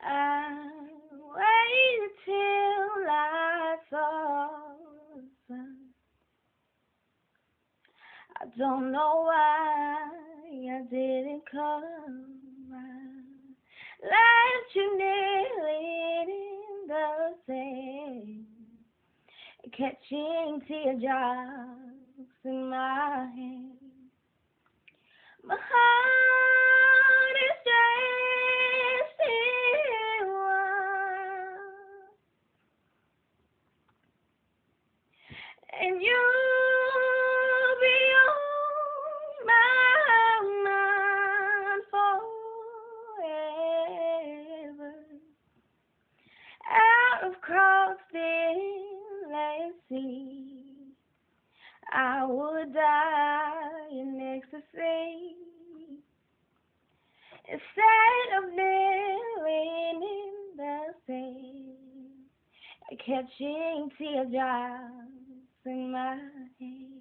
I waited till I saw the sun. I don't know why I didn't come. I left you kneeling in the sand, catching teardrops in my hand. My heart is dressed in white, and you'll be on my mind forever. Out of cross the endless sea, I would die in ecstasy instead of kneeling in the sand, catching teardrops in my hand.